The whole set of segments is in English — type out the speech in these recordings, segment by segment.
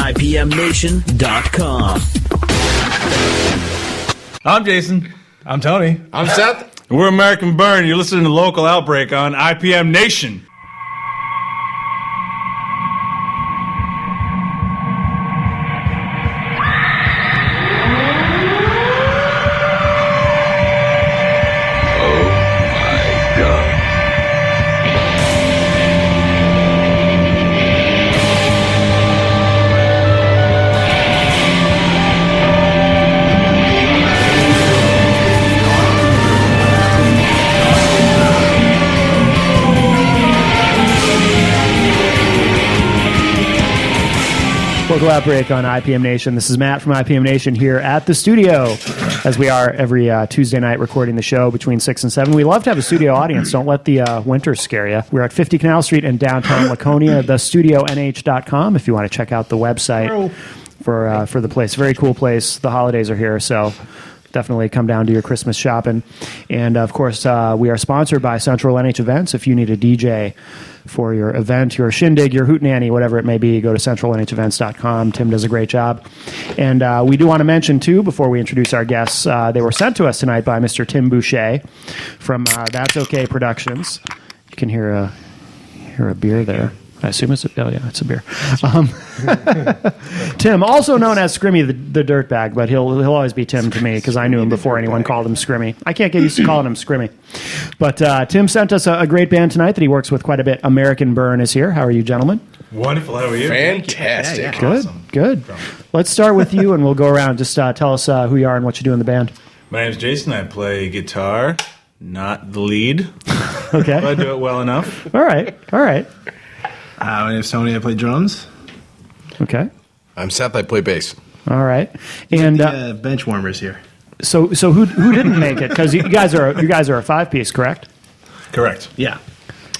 IPMNation.com. I'm Jason. I'm Tony. I'm Seth. And we're American Burn. You're listening to Local Outbreak on IPM Nation. Local Outbreak on IPM Nation. This is Matt from IPM Nation here at the studio, as we are every Tuesday night recording the show between 6 and 7. We love to have a studio audience. Don't let the winter scare you. We're at 50 Canal Street in downtown Laconia, thestudionh.com if you want to check out the website for the place. Very cool place. The holidays are here, so definitely come down to your Christmas shopping. And, of course, we are sponsored by Central NH Events. If you need a DJ for your event, your shindig, your hootenanny, whatever it may be, go to centralnhevents.com. Tim does a great job. And we do want to mention, too, before we introduce our guests, they were sent to us tonight by Mr. Tim Boucher from That's Okay Productions. You can hear a beer there. I assume it's a beer. Tim, also known as Scrimmy the Dirtbag, but he'll always be Tim to me because I knew him before anyone called him Scrimmy. I can't get used to calling him Scrimmy. But Tim sent us a great band tonight that he works with quite a bit. American Burn is here. How are you, gentlemen? Wonderful. How are you? Fantastic. Yeah. Good. Let's start with you, and we'll go around. Just tell us who you are and what you do in the band. My name's Jason. I play guitar, not the lead. Okay. But I do it well enough. All right. My name's Tony. I play drums. Okay. I'm Seth. I play bass. All right. And Bench warmers here. so who didn't make it? Because you guys are a 5-piece, correct? Correct. Yeah.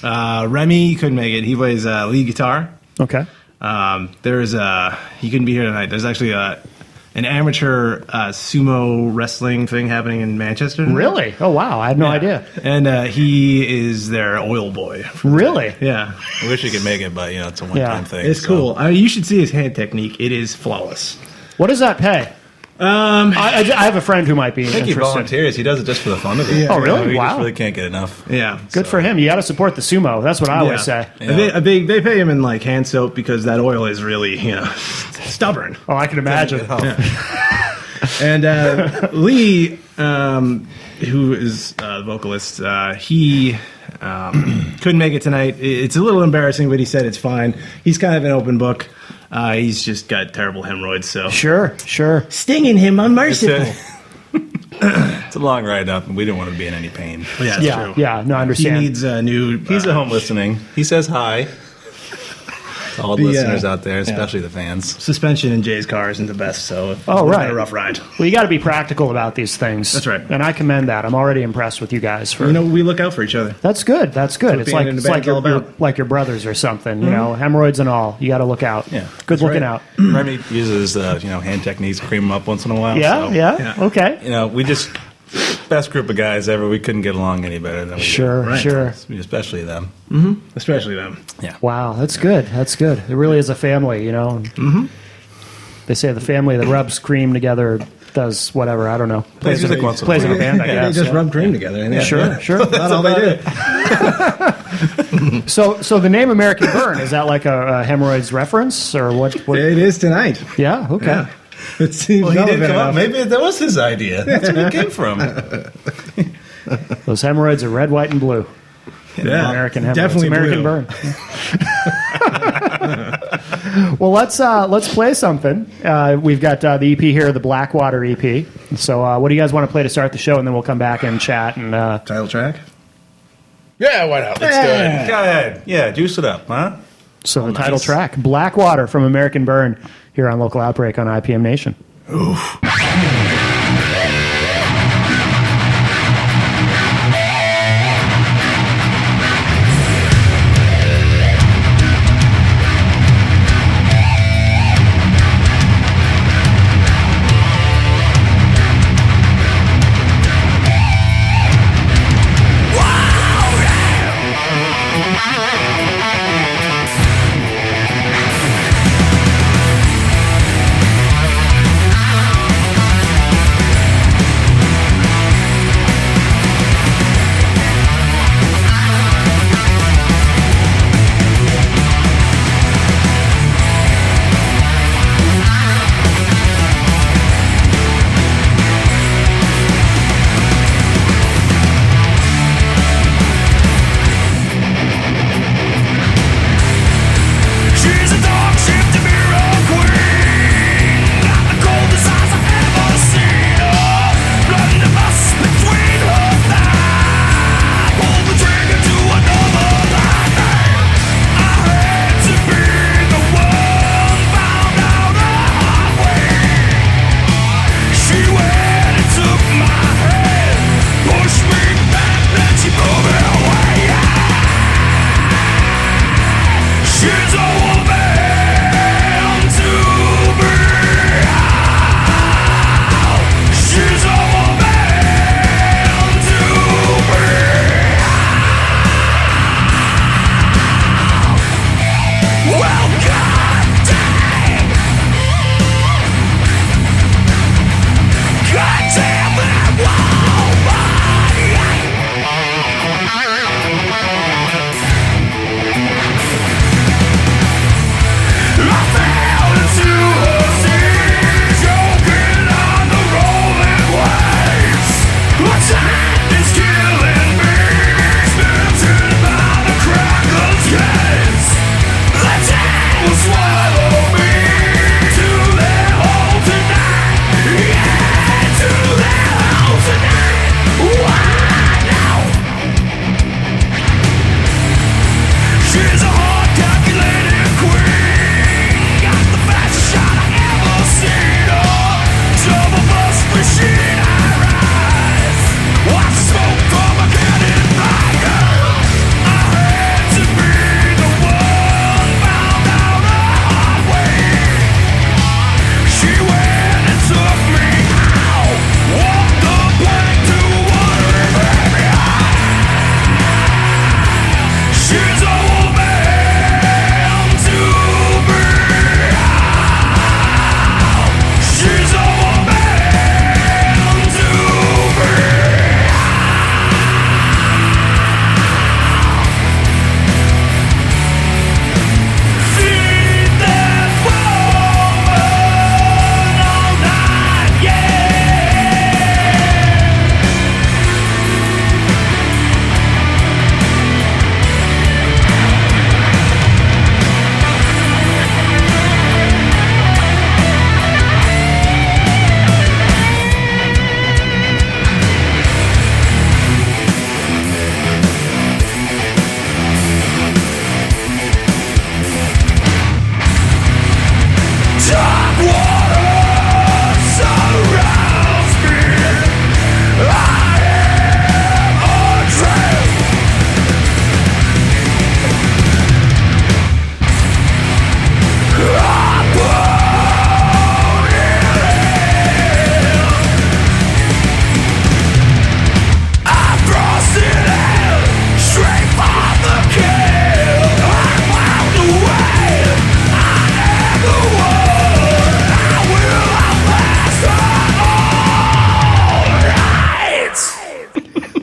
Remy couldn't make it. He plays lead guitar. Okay. He couldn't be here tonight. There's actually an amateur sumo wrestling thing happening in Manchester tonight. Really? Oh wow! I had no idea. And he is their oil boy. Really? Yeah. I wish you could make it, but it's a one-time thing. It's cool. I mean, you should see his hand technique. It is flawless. What does that pay? I have a friend who might be I think he interested. volunteers. He does it just for the fun of it. Yeah. Oh, really? We Wow. just really can't get enough. Yeah. Good for him. You got to support the sumo. That's what I always say. Yeah. They pay him in like hand soap because that oil is really stubborn. Oh, I can imagine. And Lee, who is the vocalist, he couldn't make it tonight. It's a little embarrassing, but he said it's fine. He's kind of an open book. He's just got terrible hemorrhoids, so Sure. stinging him unmerciful. It's a long ride up, and we didn't want to be in any pain. Yeah, that's true. Yeah. No, I He understand. needs a new. He's at home listening. He says hi to all the listeners out there, especially the fans. Suspension in Jay's car isn't the best, so it's Oh, been right. a rough ride. Well, you got to be practical about these things. That's right. And I commend that. I'm already impressed with you guys. For We look out for each other. That's good. It's being like in the it's like band's all your about. like your brothers or something. You know, hemorrhoids and all. You got to look out. Yeah. Good looking right. out. Remy uses hand techniques, cream them up once in a while. Yeah. so, Yeah. Okay. we just best group of guys ever. We couldn't get along any better than we Sure. Right. Sure. did. Especially them. Especially them. Wow, that's good. It really is a family, Mm-hmm. They say the family that rubs cream together does whatever. I don't know. Plays music once in a Plays in a while. band, I They guess. just rub cream together. And Sure. That's all they do. So the name American Burn, is that like a hemorrhoids reference or what? It is tonight. Yeah. Okay. Yeah. It seems Well, he did relevant come up. enough. Maybe that was his idea. That's where it came from. Those hemorrhoids are red, white, and blue. Yeah, American hemorrhoids. definitely American blue. Burn. Well, let's play something. We've got the EP here, the Blackwater EP. So, what do you guys want to play to start the show, and then we'll come back and chat and. Title track. Yeah, why not? Let's do it. Go ahead. Yeah, juice it up, huh? So the title nice. track, Blackwater from American Burn, here on Local Outbreak on IPM Nation. Wow!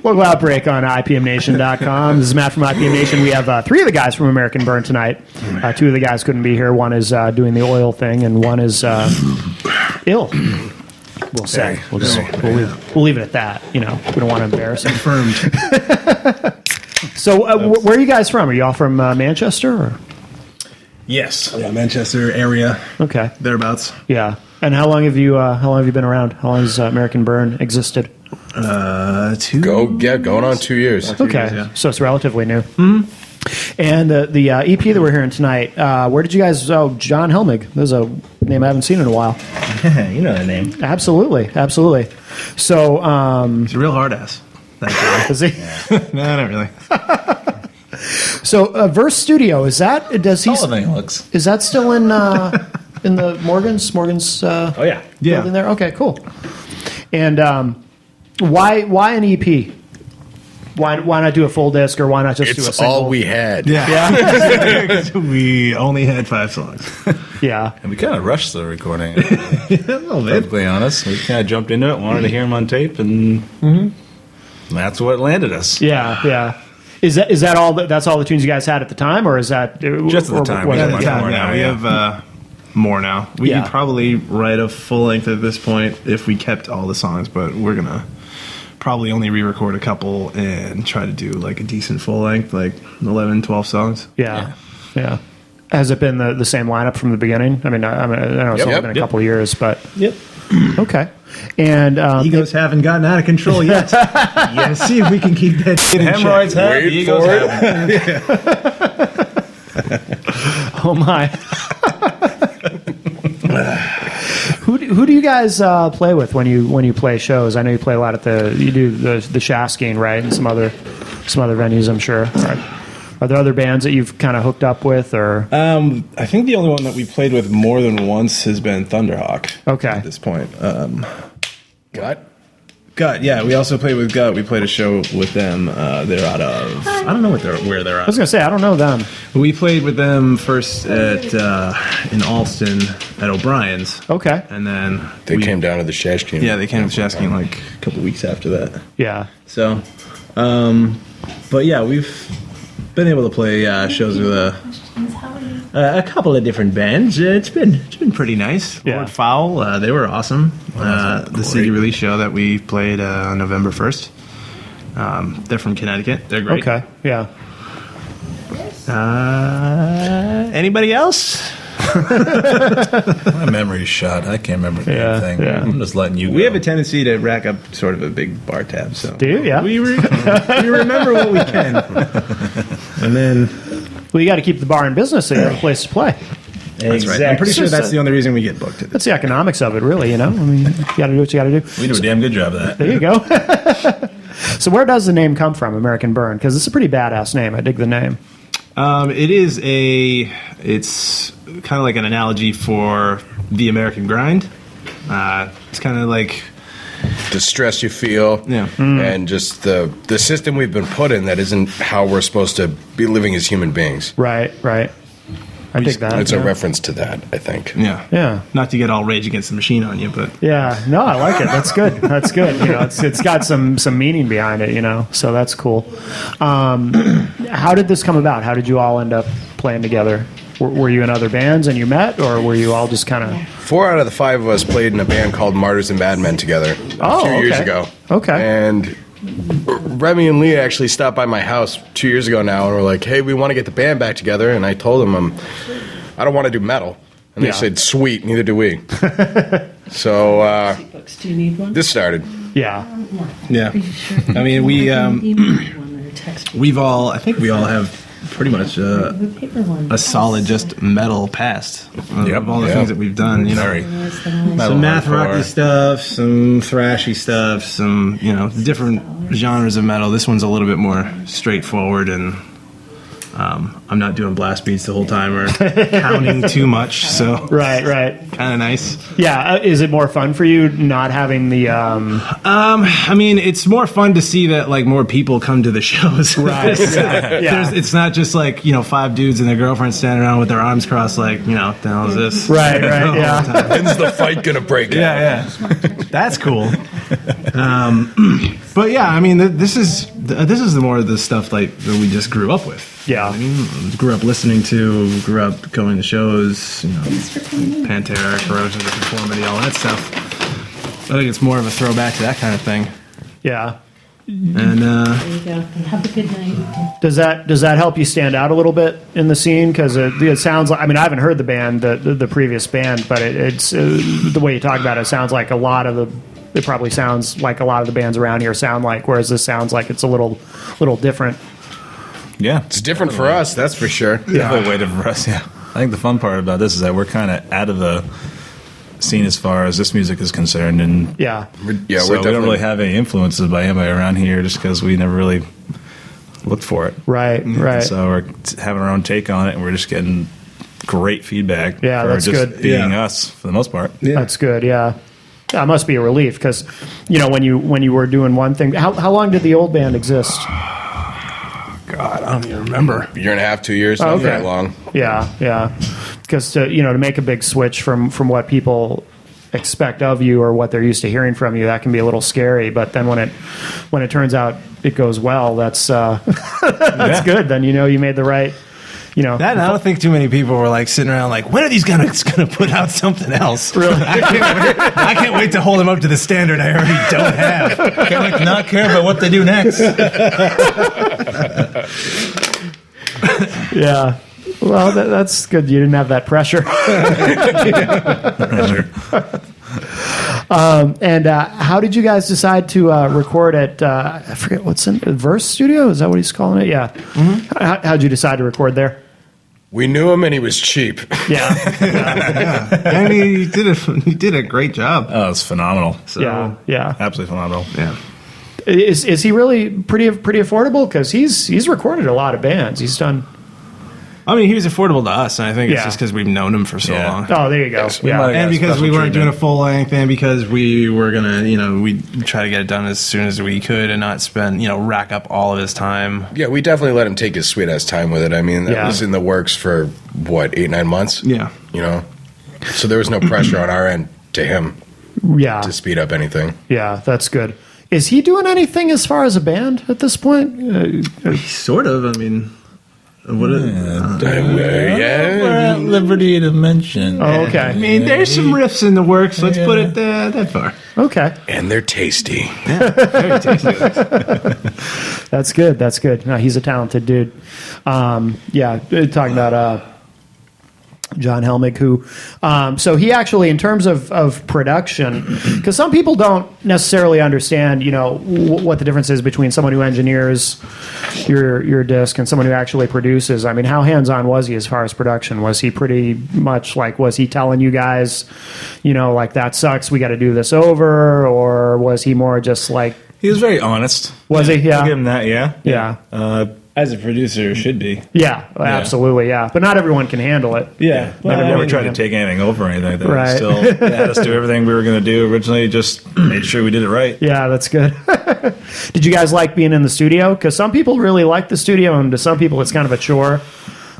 Local Outbreak on IPMNation.com. This is Matt from IPM Nation. We have 3 of the guys from American Burn tonight. 2 of the guys couldn't be here. One is doing the oil thing, and one is ill. We'll say. We'll leave it at that. You know, we don't want to embarrass him. Confirmed. So, where are you guys from? Are you all from Manchester? Or? Yes. Yeah, Manchester area. Okay. Thereabouts. Yeah. And how long have you been around? How long has American Burn existed? 2. Going on 2 years. Okay. Yeah. So it's relatively new. Mm-hmm. And the EP that we're hearing tonight, where did you guys... Oh, John Helmig. There's a name I haven't seen in a while. You know that name. Absolutely. So... He's a real hard ass. That guy. Is he? No, not really. So, Verse Studio, is that... Does he... Taller than he looks. Is that still in the Morgan's Oh, yeah. building there? Okay, cool. And why an EP? Why not do a full disc, or why not just do a It's single? all we had. Yeah. We only had 5 songs. Yeah. And we kind of rushed the recording. A little bit. Perfectly honest, we kind of jumped into it, wanted to hear him on tape, and that's what landed us. Yeah. Is that all? That's all the tunes you guys had at the time, or is that Just at the time. what- We had At the time, now, we yeah. have more now. We Yeah. could probably write a full length at this point if we kept all the songs, but we're gonna probably only re-record a couple and try to do like a decent full length, like 11, 12 songs. Yeah. Has it been the same lineup from the beginning? I mean, I know it's only been a couple of years, but Yep. okay. And Egos haven't gotten out of control yet. See if we can keep that shit in check. Hemorrhoids have Wait egos for have. oh my. Who do you guys play with when you play shows? I know you play a lot at the Shasking, right, and some other venues, I'm sure. Are there other bands that you've kind of hooked up with, or? I think the only one that we played with more than once has been Thunderhawk. Okay. At this point. Gut? Yeah. We also played with Gut. We played a show with them. They're out of... I don't know where they're I at. was gonna say I don't know them. We played with them first at in Alston at O'Brien's, Okay. and then They came down to the Shash team. Yeah, they came to Shasking like A couple weeks after that. Yeah. so. But yeah, we've been able to play shows with a couple of different bands. It's been pretty nice. Yeah. Lord Fowl, they were awesome. The CD release show that we played on November 1st. They're from Connecticut. They're great. Okay. Yeah. Anybody else? My memory's shot. I can't remember the Yeah, thing. yeah. I'm just letting you go. We have a tendency to rack up sort of a big bar tab. So Do you? Yeah. we remember what we can, and then Well, you got to keep the bar in business so you have a place to play. that's right. I'm pretty sure that's the only reason we get booked. That's the economics of it, really. You know, I mean, you got to do what you got to do. We do a damn good job of that. There you go. So where does the name come from, American Burn? Because it's a pretty badass name. I dig the name. It's kind of like an analogy for the American grind. It's kind of like The stress you feel. Yeah. And just the system we've been put in that isn't how we're supposed to be living as human beings. Right. I dig that. It's a yeah. reference to that, I think. Yeah. Not to get all Rage Against the Machine on you, but Yeah, no, I like it. That's good. That's good. You know, it's got some meaning behind it. You know, so that's cool. How did this come about? How did you all end up playing together? Were you in other bands and you met, or were you all just kind of? 4 out of the 5 of us played in a band called Martyrs and Madmen together a few years ago. Okay. And Remy and Leah actually stopped by my house 2 years ago now and were like, hey, we want to get the band back together. And I told them I don't want to do metal. And they Yeah. said, sweet, neither do we. So Books. Do you need one? this started. Yeah. yeah. Are you sure? I mean, we Email one or text me. I think we all have pretty much The paper one. a solid just metal past of all the yeah. things that we've done. You know, Very. Where's the one? Metal some math rocky hardcore. stuff, some thrashy stuff, some different genres of metal. This one's a little bit more straightforward, and I'm not doing blast beats the whole time or counting too much, so Right. kind of nice. Yeah. Is it more fun for you not having the? I mean, it's more fun to see that like more people come to the shows. Right. Yeah. It's not just like 5 dudes and their girlfriends standing around with their arms crossed, like what the hell is this? Right. Yeah. When's the fight going to break out? Yeah. That's cool. But yeah, I mean, this is the more of the stuff like that we just grew up with. Yeah. I mean, grew up listening to, grew up going to shows, you know, Pantera, Corrosion of Conformity, all that stuff. I think it's more of a throwback to that kind of thing. Yeah. And There you go. Have a good night. Does that help you stand out a little bit in the scene? Because it sounds like, I mean, I haven't heard the band, the previous band, but it's the way you talk about it sounds like it probably sounds like a lot of the bands around here sound like, whereas this sounds like it's a little different. Yeah. It's different for us, that's for sure. Definitely way different for us, yeah. I think the fun part about this is that we're kind of out of the scene as far as this music is concerned, and Yeah. Yeah, so we don't really have any influences by anybody around here just because we never really looked for it. Right. So we're having our own take on it, and we're just getting great feedback. Yeah, for that's just good. being Yeah. us for the most part. That's good. Yeah. That must be a relief because, you know, when you were doing one thing, how long did the old band exist? God, I don't even remember. Year and a half, 2 years, not Okay. very long. Yeah. Because to make a big switch from what people expect of you or what they're used to hearing from you, that can be a little scary. But then when it turns out it goes well, that's that's good. Then you made the right. That, I don't think too many people were like sitting around like, when are these guys going to put out something else? Really? I can't wait to hold them up to the standard I already don't have. Can't not care about what they do next. Yeah. Well, that's good. You didn't have that pressure. And how did you guys decide to record at, I forget what's in Verse Studio? Is that what he's calling it? Yeah. Mm-hmm. How'd you decide to record there? We knew him and he was cheap. Yeah. I mean, he did a great job. Oh, it's phenomenal. So, Yeah. Absolutely phenomenal. yeah. Is he really pretty affordable? Because he's recorded a lot of bands. He's done. I mean, he was affordable to us, and I think it's Yeah. just because we've known him for so Yeah. long. Oh, there you go. we might have- And because we special weren't doing a treatment. full length, and because we were gonna, we try to get it done as soon as we could, and not spend, rack up all of his time. Yeah, we definitely let him take his sweet ass time with it. I mean, that Yeah. was in the works for, 8-9 months? Yeah. So there was no pressure on our end to him Yeah. to speed up anything. Yeah, that's good. Is he doing anything as far as a band at this point? Sort of. I mean, what? Yeah. We're at liberty to mention. Oh, okay. I mean, there's some riffs in the works. Let's put it that far. Okay. And they're tasty. Very tasty. That's good. That's good. No, he's a talented dude. Yeah, talking about John Helmig, who, so he actually, in terms of production, because some people don't necessarily understand, what the difference is between someone who engineers your disc and someone who actually produces. I mean, how hands-on was he as far as production? Was he pretty much like, was he telling you guys, like, that sucks, we got to do this over, or was he more just like, He was very honest. was he? Yeah. I'll give him that, yeah. Yeah. As a producer, should be. Yeah, absolutely, yeah. But not everyone can handle it. Yeah. Never tried to take anything over or anything like that. Right. Still had us do everything we were going to do originally, just made sure we did it right. Yeah, that's good. Did you guys like being in the studio? Because some people really like the studio, and to some people it's kind of a chore.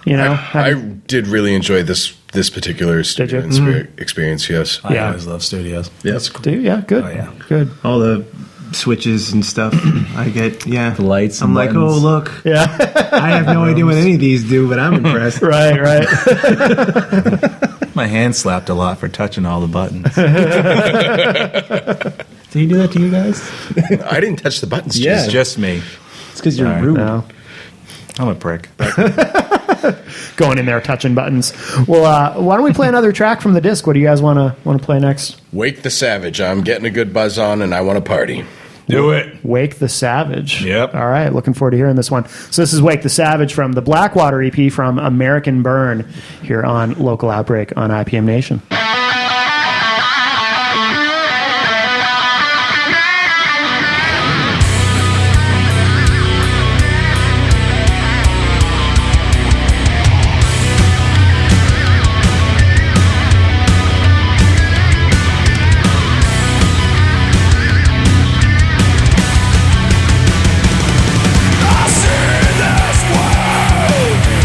I did really enjoy this particular studio experience, yes. I Yeah. always love studios. Yeah, that's Do you? Yeah, good. Oh, yeah. Good. all the switches and stuff. I get, the lights I'm and like, buttons. oh look, Yeah. I have no idea what any of these do, but I'm impressed. right. My hand slapped a lot for touching all the buttons. Did he do that to you guys? I didn't touch the buttons. Yeah. It's just me. It's because you're All right. rude. No. I'm a prick. Going in there touching buttons. Well, why don't we play another track from the disc? What do you guys want to play next? Wake the Savage. I'm getting a good buzz on and I want to party. Do it. Wake the Savage. Yep. All right. Looking forward to hearing this one. So this is Wake the Savage from the Blackwater EP from American Burn here on Local Outbreak on IPM Nation.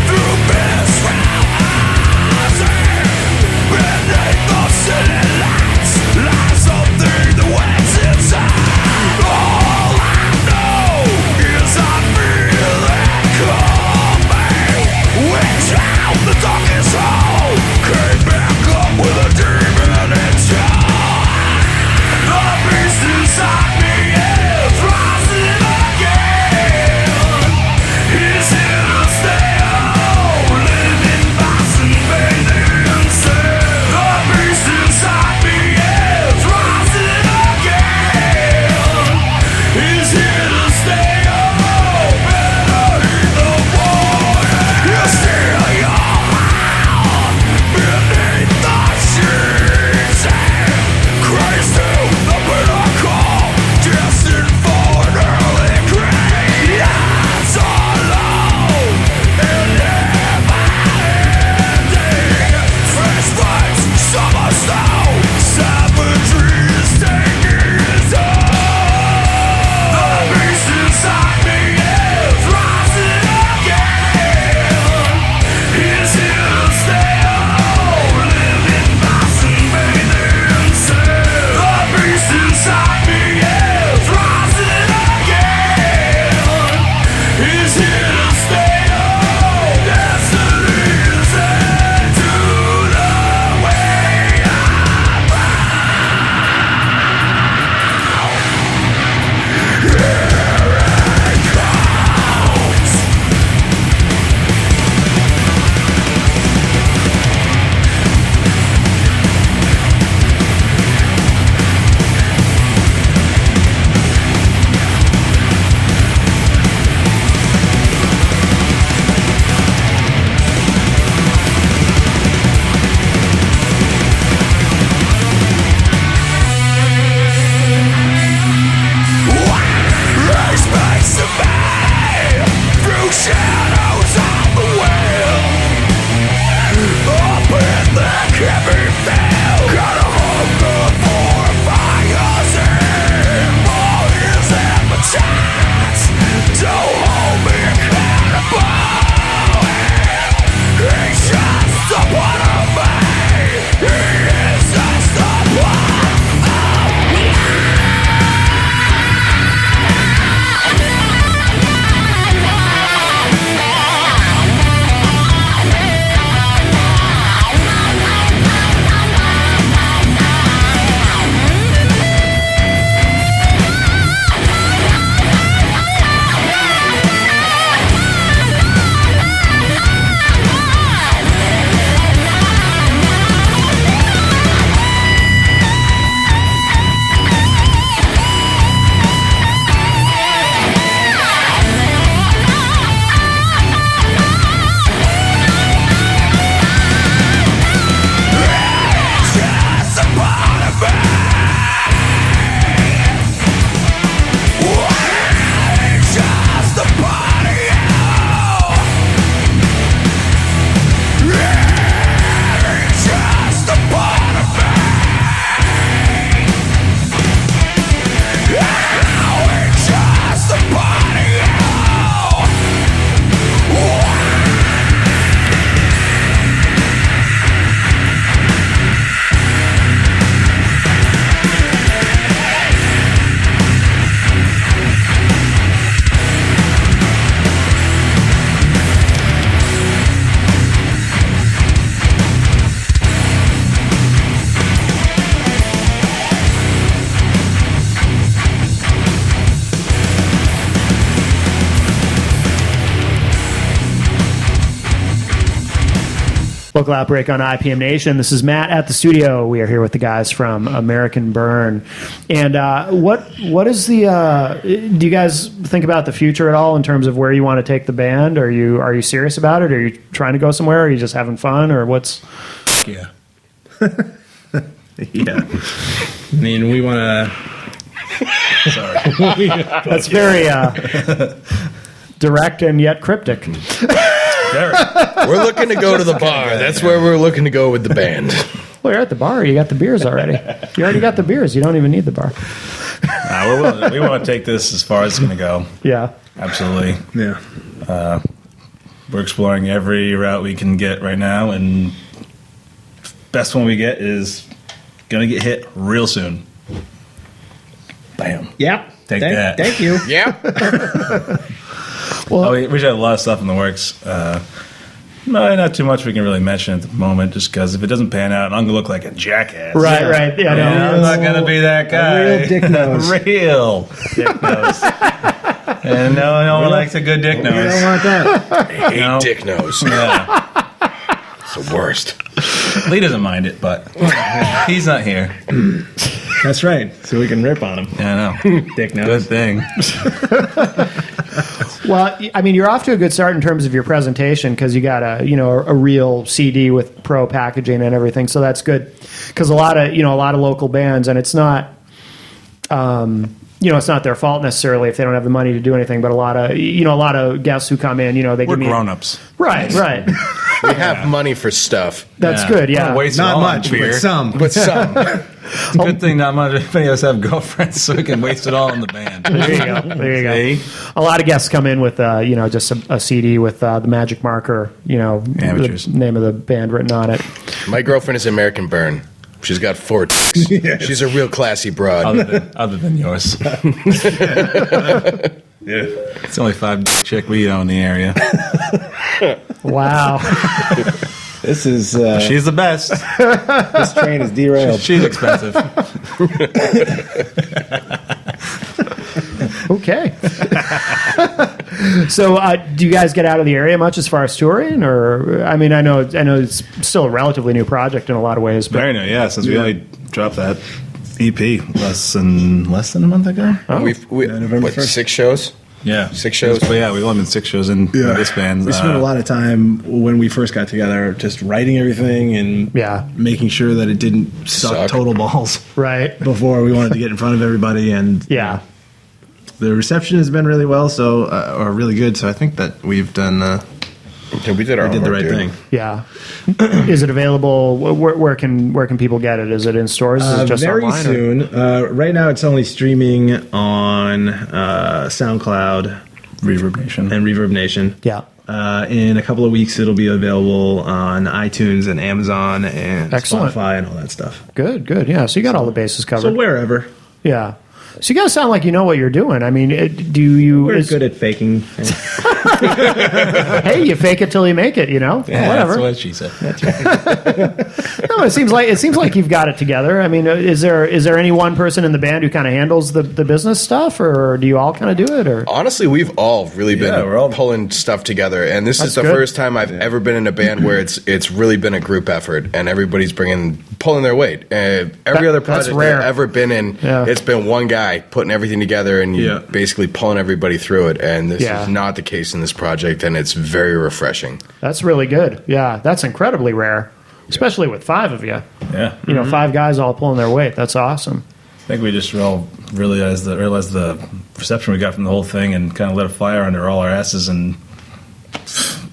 Through bitter eyes, Vocal Outbreak on IPM Nation. This is Matt at the studio. We are here with the guys from American Burn. And what is the? Do you guys think about the future at all in terms of where you want to take the band? Are you serious about it? Are you trying to go somewhere? Are you just having fun, or what's? Yeah. Yeah. I mean, we want to. Sorry. That's very direct and yet cryptic. We're looking to go to the bar. That's where we're looking to go with the band. Well, you're at the bar. You got the beers already. You already got the beers. You don't even need the bar. We want to take this as far as it's going to go. Yeah. Absolutely. Yeah. We're exploring every route we can get right now, and best one we get is going to get hit real soon. Bam. Yep. Take that. Thank you. Yeah. Well, we have a lot of stuff in the works. No, not too much we can really mention at the moment, just because if it doesn't pan out, I'm going to look like a jackass. Right. Yeah, no. I'm not going to be that guy. Real dick nose. Real dick nose. And no one likes a good dick We nose. don't want that. I hate dick nose. Yeah. It's the worst. Lee doesn't mind it, but he's not here. That's right. So we can rip on him. Yeah, I know. Dick nose. Good thing. Well, I mean, you're off to a good start in terms of your presentation because you got a real CD with pro packaging and everything, so that's good. Because a lot of local bands, and it's not, it's not their fault necessarily if they don't have the money to do anything. But a lot of guests who come in, they We're give me grown-ups. Right. We have money for stuff, That's good. Yeah. Don't waste it Not all on much, beer. but some. but some. It's a good thing not many of us have girlfriends, so we can waste it all on the band. There you go. There you go. See? A lot of guests come in with, just a CD with the magic marker, Amateurs. the name of the band written on it. My girlfriend is American Burn. She's got 4 dicks. Yes. She's a real classy broad. Other than yours. Yeah. It's only 5 chick we own in the area. Wow. This is. She's the best. This train is derailed. She's expensive. Okay. So, do you guys get out of the area much as far as touring, or I mean, I know it's still a relatively new project in a lot of ways, but Very new, yeah. Since we only dropped that EP less than a month ago. We November what, 1st. 6 shows? Yeah, 6 shows? But yeah, we've only been 6 shows in this band. We spent a lot of time when we first got together just writing everything and making sure that it didn't suck total balls right. before we wanted to get in front of everybody. And Yeah. the reception has been really well, or really good. So I think that we've done. Yeah, we did our We did the homework, right dude. thing. Yeah. Is it available? Where can people get it? Is it in stores? Is it just Very online? soon. Right now, it's only streaming on SoundCloud Reverb Nation. and Reverb Nation. Yeah. In a couple of weeks, it'll be available on iTunes and Amazon and Excellent. Spotify and all that stuff. Good. Yeah. So you got all the bases covered. So wherever. Yeah. So you guys sound like you know what you're doing. I mean, do you? We're good at faking. Hey, you fake it till you make it. Whatever. That's what she said. No, it seems like you've got it together. I mean, is there any one person in the band who kind of handles the business stuff, or do you all kind of do it? Or Honestly, we've all really been Yeah, we're all- pulling stuff together, and this is That's the good. first time I've ever been in a band where it's really been a group effort, and everybody's pulling their weight. Every other that's project rare. I've ever been in, Yeah. it's been one guy putting everything together and Yeah. basically pulling everybody through it. And this Yeah. is not the case in this project, and it's very refreshing. that's really good. Yeah, that's incredibly rare, especially with 5 of you. Yeah. 5 guys all pulling their weight. That's awesome. I think we just all realized the reception we got from the whole thing and kind of lit a fire under all our asses, and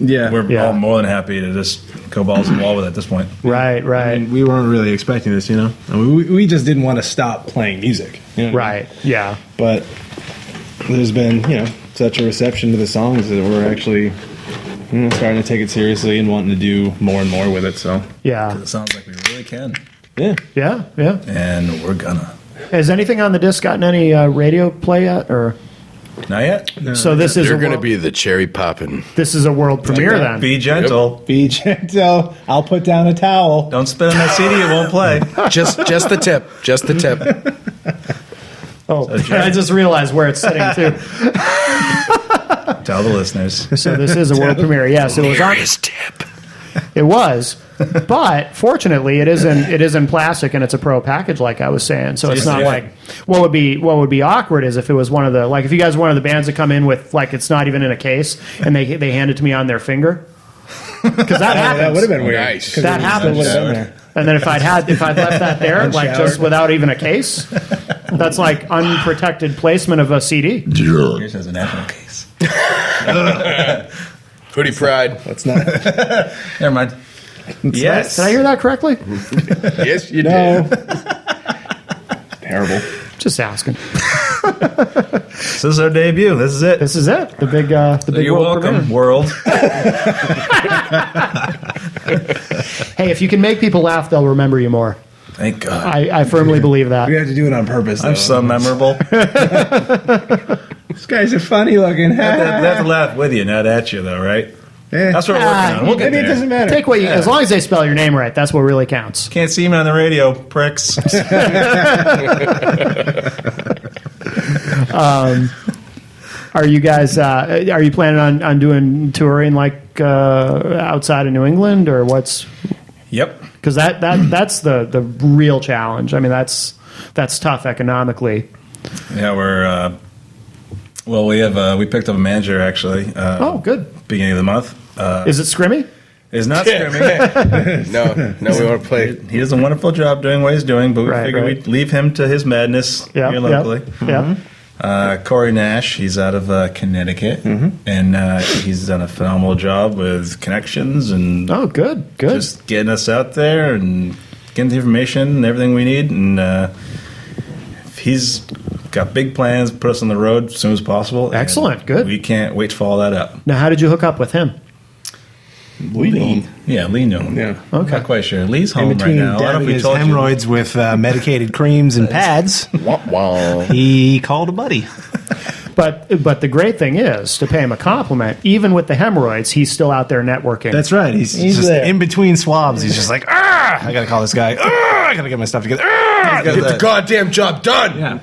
Yeah. we're Yeah. all more than happy to just go balls to the wall with it at this point. Right. And we weren't really expecting this, I mean, we just didn't want to stop playing music. Right. Yeah. But there's been, such a reception to the songs that we're actually starting to take it seriously and wanting to do more and more with it. So, Yeah. It sounds like we really can, yeah. Yeah. Yeah. and we're gonna. Has anything on the disc gotten any radio play yet? Or Not yet. so this is They're a going to world, be the cherry poppin'. this is a world premiere then. Be gentle. Be gentle. I'll put down a towel. Don't spit on that CD. It won't play. just the tip. Just the tip. Oh, I just realized where it's sitting too. Tell the listeners. So this is a world premiere. Yes, it was on. His tip. It was. But fortunately, it isn't plastic and it's a pro package, like I was saying. So it's not like what would be awkward is if it was one of the, like, if you guys were one of the bands that come in with, like, it's not even in a case and they hand it to me on their finger. Because that happens. That would have been weird. Nice. That happens. Would have been there. And then if I'd left that there, like, just without even a case, that's like unprotected placement of a CD. Yours has a national case. Hoodie pride. That's not. Never mind. Yes. Did I hear that correctly? Yes, you No. did. Terrible. Just asking. This is our debut. This is it. This is it. The big You're world welcome, premiere. world. Hey, if you can make people laugh, they'll remember you more. Thank God. I firmly believe that. We have to do it on purpose. I'm though. so memorable. These guys are funny looking. They have to laugh with you, not at you, though, right? Yeah. That's what we're working on. We'll get Maybe it there. doesn't matter. Take what you, as long as they spell your name right, that's what really counts. Can't see me on the radio, pricks. Are you guys? Are you planning on doing touring like outside of New England or what's? Yep. Because that's the real challenge. I mean, that's tough economically. Yeah, we're. Well, we picked up a manager actually. Oh, good. Beginning of the month. Is it scrimmy? It's not screaming. No, we want to play. He does a wonderful job doing what he's doing, but we Right, figured right. we'd leave him to his madness Yeah, here locally. Yeah. Corey Nash, he's out of Connecticut, and he's done a phenomenal job with connections and Oh, good. just getting us out there and getting the information and everything we need. And he's got big plans, put us on the road as soon as possible. Excellent, and good. We can't wait to follow that up. Now, how did you hook up with him? Lee. Yeah, Lee knew him. Yeah. Okay. Not quite sure. Lee's In home right between now. I don't know if dabbing we his told you. hemorrhoids with medicated creams and pads, Wah, wah. he called a buddy. But the great thing is, to pay him a compliment, even with the hemorrhoids, he's still out there networking. That's right. He's just there. in between swabs. He's just like, I gotta call this guy. I gotta get my stuff together. Get the goddamn job done. Yeah.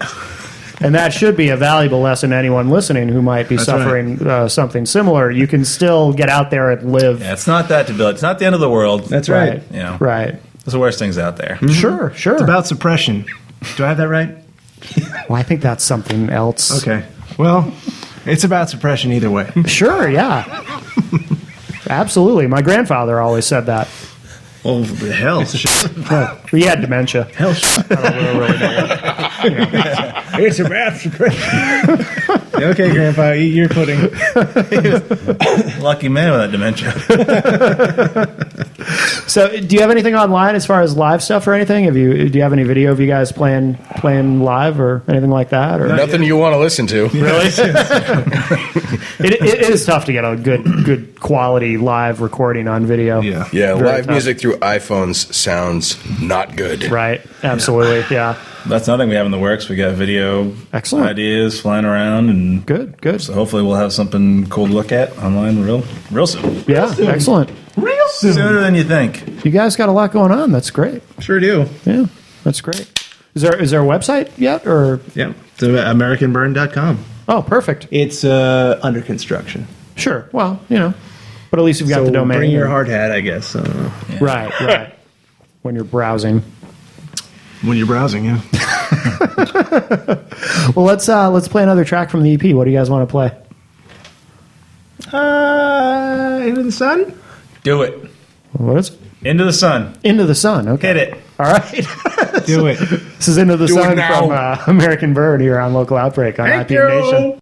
And that should be a valuable lesson to anyone listening who might be That's suffering something similar. You can still get out there and live. Yeah, it's not that debilitating. It's not the end of the world. That's right. You know, Right. It's the worst things out there. Sure. It's about suppression. Do I have that right? Well, I think that's something else. Okay. Well, it's about suppression either way. Sure, yeah. Absolutely. My grandfather always said that. Oh, hell. He had dementia. Hell, it's about suppression. Okay, Grandpa, eat your pudding. Lucky man with that dementia. So, do you have anything online as far as live stuff or anything? Do you have any video of you guys playing live or anything like that? Or Nothing you want to listen to. really? it is tough to get a good quality live recording on video. Yeah. Yeah, Very live tough. music through iPhones sounds not good. Right. Absolutely. Yeah. That's nothing we have in the works. We got video Excellent. ideas flying around, and Good. so hopefully we'll have something cool to look at online real soon. Yeah. Excellent. Real soon. Sooner than you think. You guys got a lot going on. That's great. Sure do. Yeah. That's great. Is there a website yet or? Yeah. It's AmericanBurn.com. Oh, perfect. It's under construction. Sure. Well, but at least you've got the domain. Bring your hard hat, I guess. Right. When you're browsing. When you're browsing, yeah. Well, let's play another track from the EP. What do you guys want to play? Into the sun? Do it. What is it? Into the sun. Into the Sun. Okay. Hit it. All right. Do it. This is Into the Do it Sun now. from American Bird here on Local Outbreak on Thank IPM you. Nation.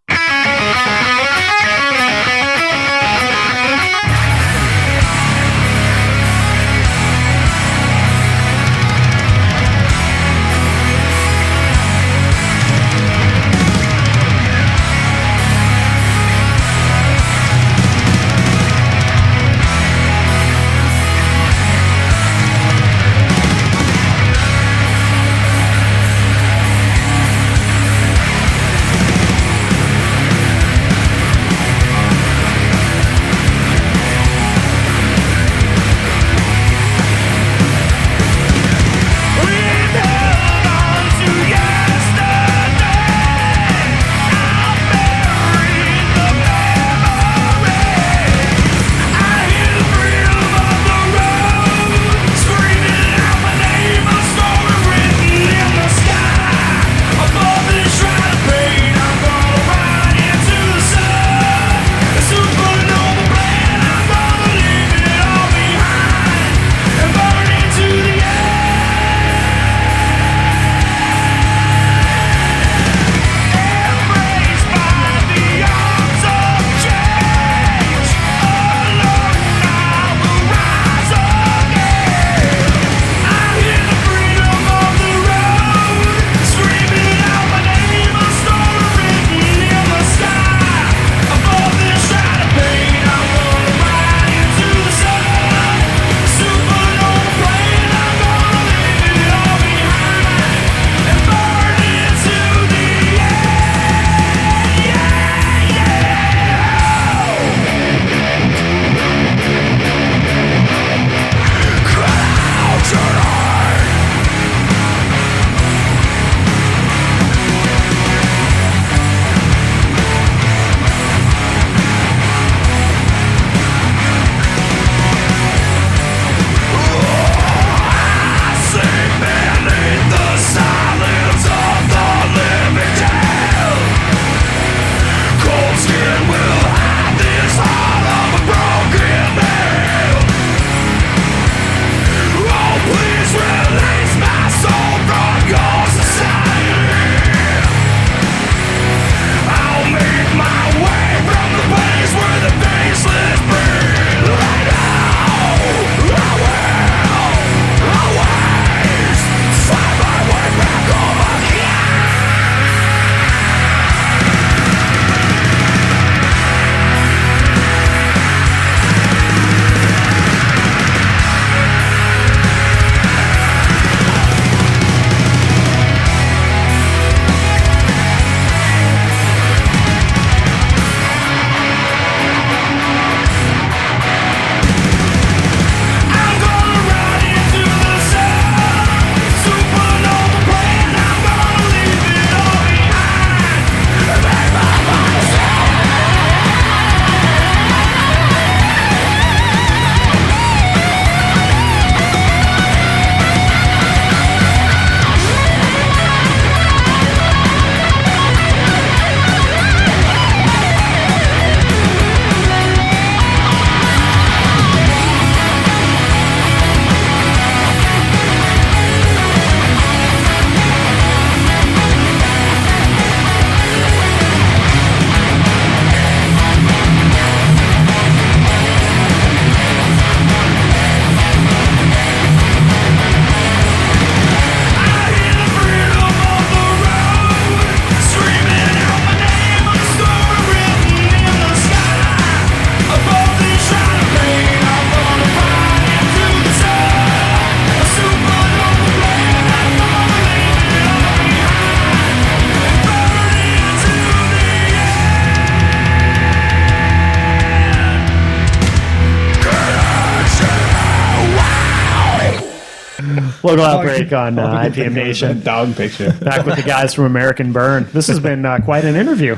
Local Outbreak on IPM Nation. That dog picture. Back with the guys from American Burn. This has been quite an interview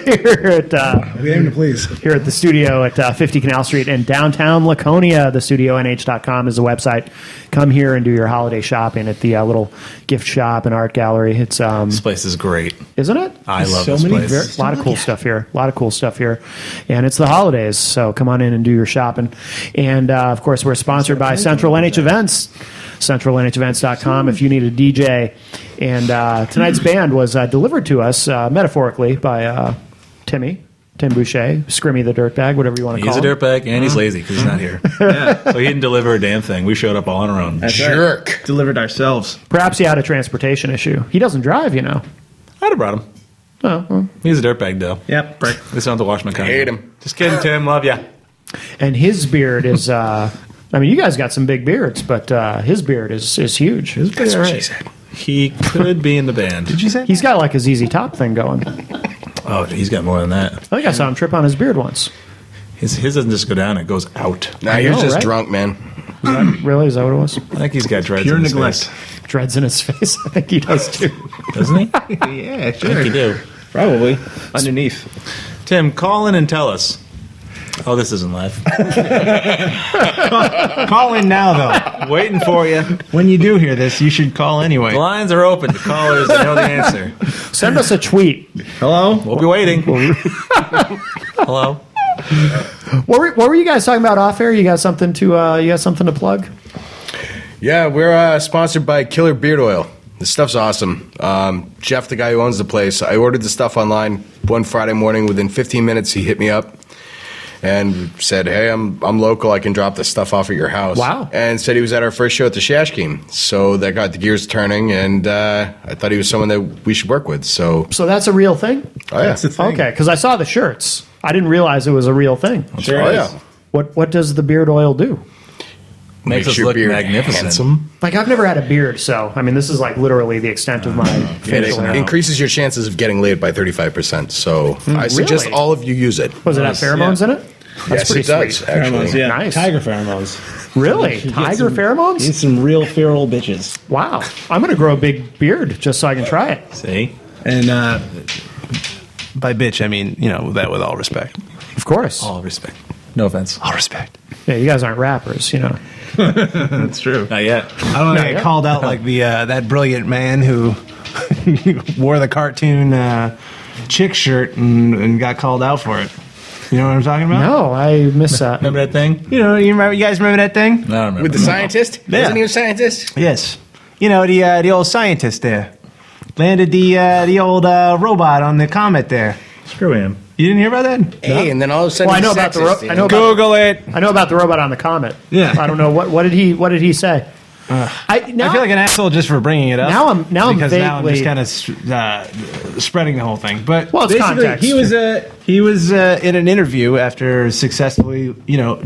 here at We aim to please. here at the studio at 50 Canal Street in downtown Laconia. TheStudioNH.com is the website. Come here and do your holiday shopping at the little gift shop and art gallery. It's This place is great. isn't it? I love so this many place. A lot of cool stuff here. A lot of cool stuff here. And it's the holidays, so come on in and do your shopping. And, of course, we're sponsored by Central NH Events. CentralNHEvents.com if you need a DJ. And tonight's band was delivered to us, metaphorically, by Tim Boucher, Scrimmy the Dirtbag, whatever you want to call He's him. a dirtbag, and he's lazy because he's not here. So he didn't deliver a damn thing. We showed up all on our own. That's right. Jerk. Delivered ourselves. Perhaps he had a transportation issue. He doesn't drive, you know. I'd have brought him. Oh, well. He's a dirtbag, though. Yep. Brick. Just don't have to wash my car. Hate him. Just kidding, Tim. Love ya. And his beard is, I mean, you guys got some big beards, but his beard is huge. That's what she said. He could be in the band. Did you say? He's got like a ZZ Top thing going. Oh, he's got more than that. I think I saw him trip on his beard once. His doesn't just go down; it goes out. Nah, I you're know, just right? drunk, man. Really? Is that what it was? I think he's got dreads. Pure in his neglect. face. Dreads in his face. I think he does too. Doesn't he? Yeah, I think he do. Probably. Underneath. Tim, call in and tell us. Oh, this isn't live. Call in now, though. Waiting for you. When you do hear this, you should call anyway. The lines are open to callers that know the answer. Send us a tweet. Hello? We'll be waiting. Hello. What were you guys talking about off air? You got something to plug? Yeah, we're sponsored by Killer Beard Oil. This stuff's awesome. Jeff, the guy who owns the place, I ordered the stuff online one Friday morning. Within 15 minutes, he hit me up and said, "Hey, I'm local. I can drop this stuff off at your house." Wow. And said he was at our first show at the Shash Game. So that got the gears turning, and I thought he was someone that we should work with. So, So that's a real thing? oh yeah. That's the thing. Okay, because I saw the shirts. I didn't realize it was a real thing. Sure Oh, is. yeah. What does the beard oil do? Makes us your look beard magnificent. handsome. Like, I've never had a beard, so, I mean, this is like literally the extent of my And facial it hair. increases your chances of getting laid by 35%. So I suggest really? all of you use it. Was it have pheromones in it? Yes, pretty it does, sweet. actually. Pheromones, yeah. Nice. Tiger pheromones. Really? Get Tiger some- pheromones? Need some real feral bitches. Wow. I'm going to grow a big beard just so I can try it. See? And by bitch, I mean, that with all respect. Of course. All respect. No offense. All respect. Yeah, you guys aren't rappers, you know. That's true. Not yet. I don't want to yeah. get called out like the that brilliant man who wore the cartoon chick shirt and got called out for it. You know what I'm talking about? No, I miss that. Remember that thing? You guys remember that thing? I don't remember. With the scientist? Yeah. Wasn't he a scientist? Yes. The old scientist there landed the old robot on the comet there. Screw him. You didn't hear about that? Hey, and then all of a sudden, Well, I know he's about the sexist, you I know about Google it. I know about the robot on the comet. Yeah. I don't know what did he say? I I feel like an asshole just for bringing it up. Now I'm because now I'm vaguely- just kind of spreading the whole thing. But Well, it's basically, context. he was in an interview after successfully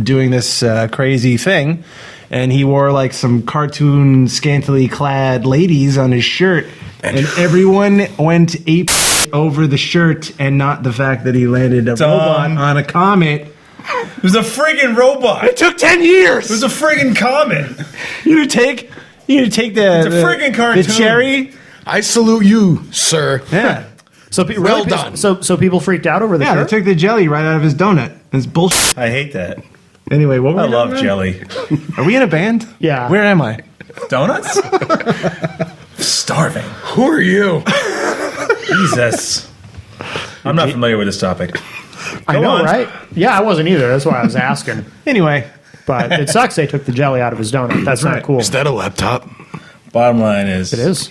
doing this crazy thing, and he wore like some cartoon scantily clad ladies on his shirt, and everyone went ape over the shirt and not the fact that he landed a robot on a comet. It was a friggin' robot. It took 10 years. It was a friggin' comet. You need to take the It's a friggin' cartoon. the cherry. I salute you, sir. Yeah. So Well done. So people freaked out over the Yeah, they shirt. took the jelly right out of his donut. It's bullshit. I hate that. Anyway, what were I we love talking about? jelly. Are we in a band? Yeah. Where am I? Donuts? Starving. Who are you? Jesus. I'm not familiar with this topic. I Go know, on. right? Yeah, I wasn't either. That's why I was asking. Anyway, But it sucks they took the jelly out of his donut. That's not cool. Is that a laptop? Bottom line is, It is.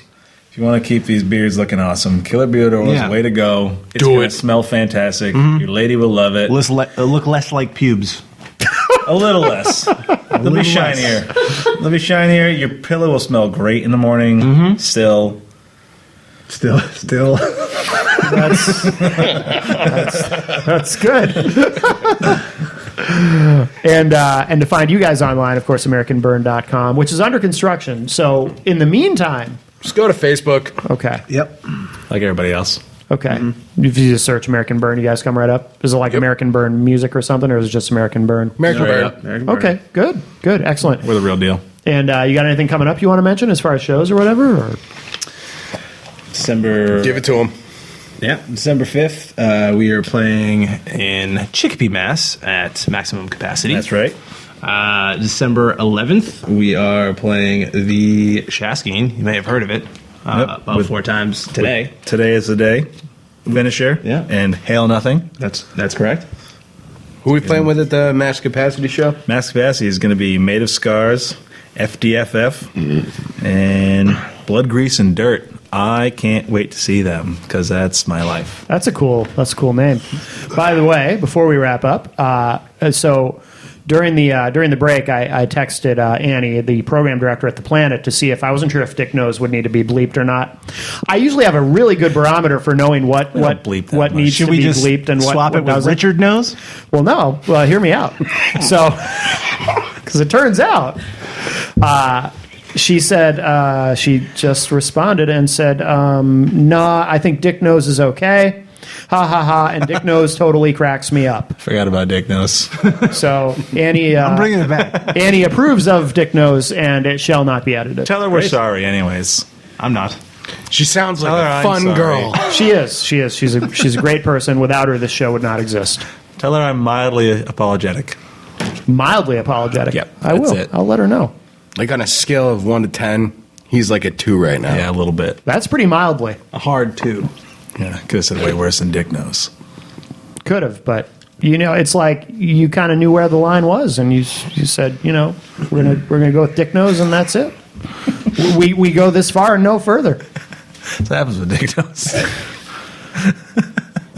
if you want to keep these beards looking awesome, Killer Beard Oil is Yeah. the way to go. It's Do going to it. smell fantastic. Your lady will love it. look less like pubes. A little less. They'll be shinier. They'll be shinier. Your pillow will smell great in the morning. Still. Still. That's good. And to find you guys online, of course, AmericanBurn.com, which is under construction. So in the meantime, Just go to Facebook. okay. Yep. Like everybody else. Okay. If you just search American Burn, you guys come right up. Is it like American Burn music or something, or is it just American Burn? American There you Bird. go. Okay, good, excellent. We're the real deal. And you got anything coming up you want to mention as far as shows or whatever? Or? December. Give it to him. Yeah, December 5th, we are playing in Chicopee, Mass at maximum capacity. That's right. December 11th, we are playing the Shaskeen. You may have heard of it about 4 times today. Today is the day. Finisher. Yeah. And Hail Nothing. That's correct. Who are we playing with at the Max Capacity show? Max Capacity is going to be Made of Scars, FDFF, and Blood, Grease, and Dirt. I can't wait to see them because that's my life. That's a cool name. By the way, before we wrap up, so during the break, I texted Annie, the program director at the Planet, to see if I wasn't sure if Dick Nose would need to be bleeped or not. I usually have a really good barometer for knowing what bleep that what much. needs Should to we be just bleeped and what swap it with doesn't. Richard Knows? Well, no. Well, hear me out. So, because it turns out, she said she just responded and said, "Nah, I think Dick Nose is okay." Ha ha ha! And Dick Nose totally cracks me up. Forgot about Dick Nose. So Annie, I'm bringing it back. Annie approves of Dick Nose, and it shall not be edited. Tell her we're sorry, anyways. I'm not. She sounds like Tell her a I'm fun sorry. girl. She is. She's a great person. Without her, this show would not exist. Tell her I'm mildly apologetic. Mildly apologetic. Yep, I that's will. it. I'll let her know. Like on a scale of 1 to 10, he's like a 2 right now. Yeah, a little bit. That's pretty mildly. A hard 2. Yeah, could have said way worse than Dick Nose. Could have, but it's like you kind of knew where the line was, and you said, we're gonna go with Dick Nose, and that's it. We go this far and no further. That's what happens with Dick Nose.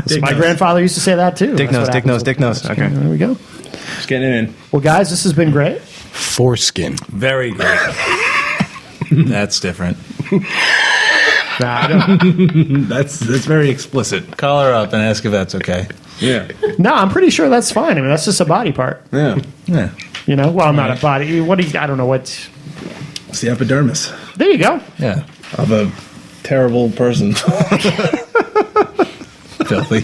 So my grandfather used to say that too. Dick That's Nose, what Dick happens Nose, with- Dick Nose. Okay. There we go. Just getting it in. Well, guys, this has been great. Foreskin. Very great. That's different. Nah, I don't. That's very explicit. Call her up and ask if that's okay. Yeah. No, I'm pretty sure that's fine. I mean, that's just a body part. Yeah. Yeah. Well, not a body. What do you? I don't know what. It's the epidermis There you go. Yeah. of a terrible person. Filthy.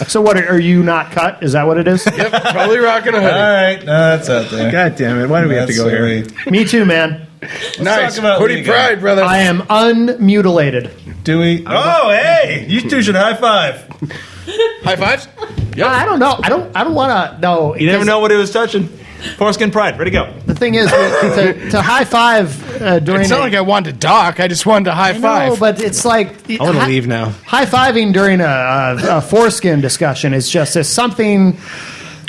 So, what are you not cut? Is that what it is? Yep, probably rocking a All hoodie. right. No, that's out there. God damn it. Why do we have to go here? Me too, man. Nice. talk about Hoodie Liga. pride, brother. I am unmutilated. Do we? Oh, hey! You two should high five. High fives? I don't know. I don't want to know. You never know what he was touching. Foreskin pride. Ready to go. The thing is, to high five during. It's not like I wanted to dock. I just wanted to high No, five. but it's like I want to leave now. High fiving during a foreskin discussion is just there's something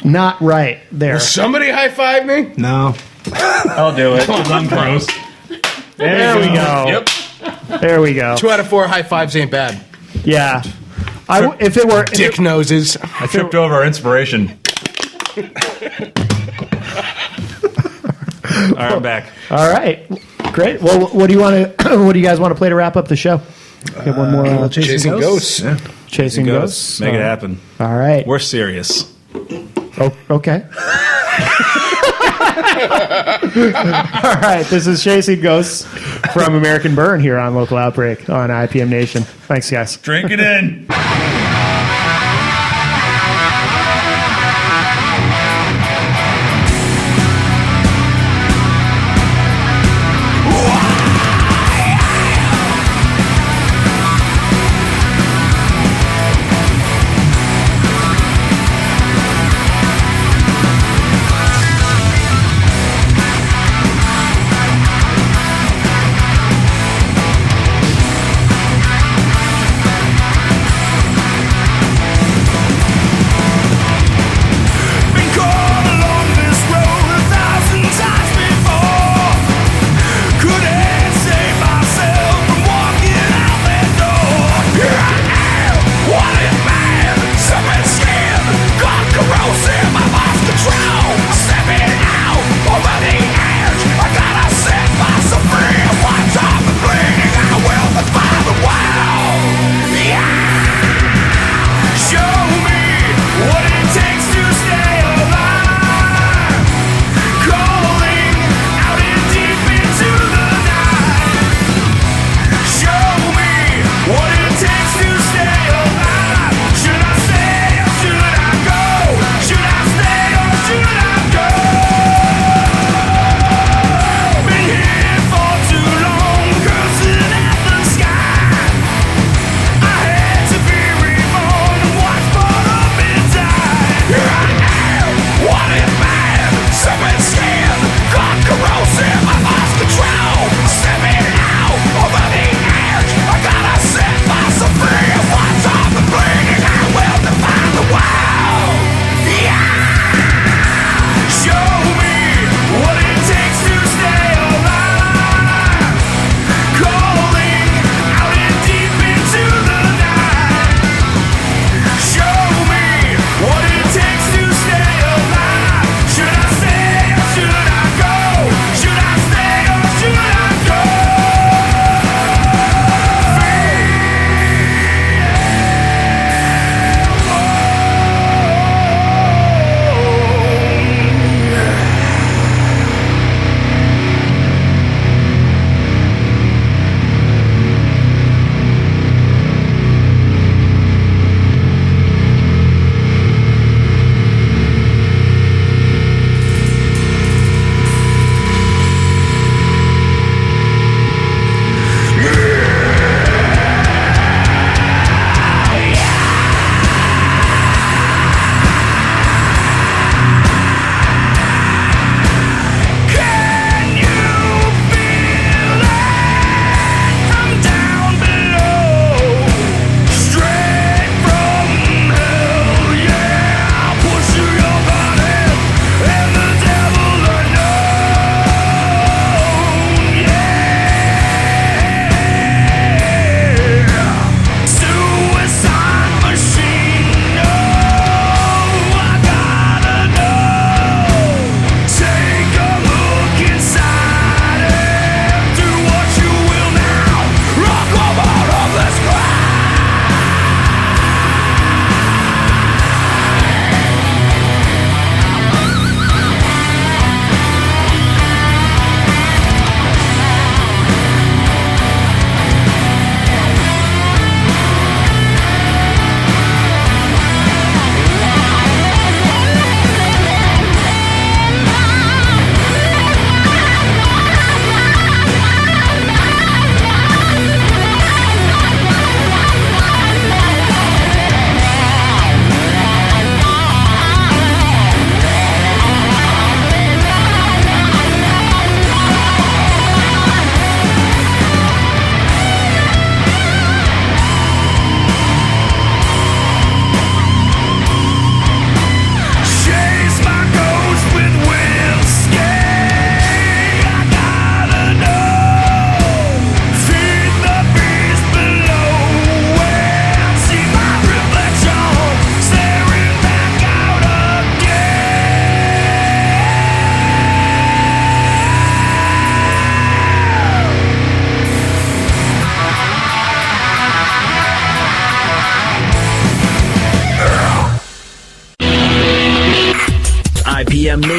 not right there. Somebody high five me? No. I'll do it. Gross. There we go. Yep. There we go. 2 out of 4 high fives ain't bad. Yeah. If it were Dick noses. I tripped over our inspiration. All right, I'm back. all right, great. Well, what do you want to? What do you guys want to play to wrap up the show? Get one more Chasing ghosts. Yeah. chasing ghosts. Make it happen. All right. We're serious. Oh, okay. All right. This is Chasing Ghosts from American Burn here on Local Outbreak on IPM Nation. Thanks, guys. Drink it in.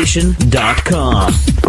IPMNation.com.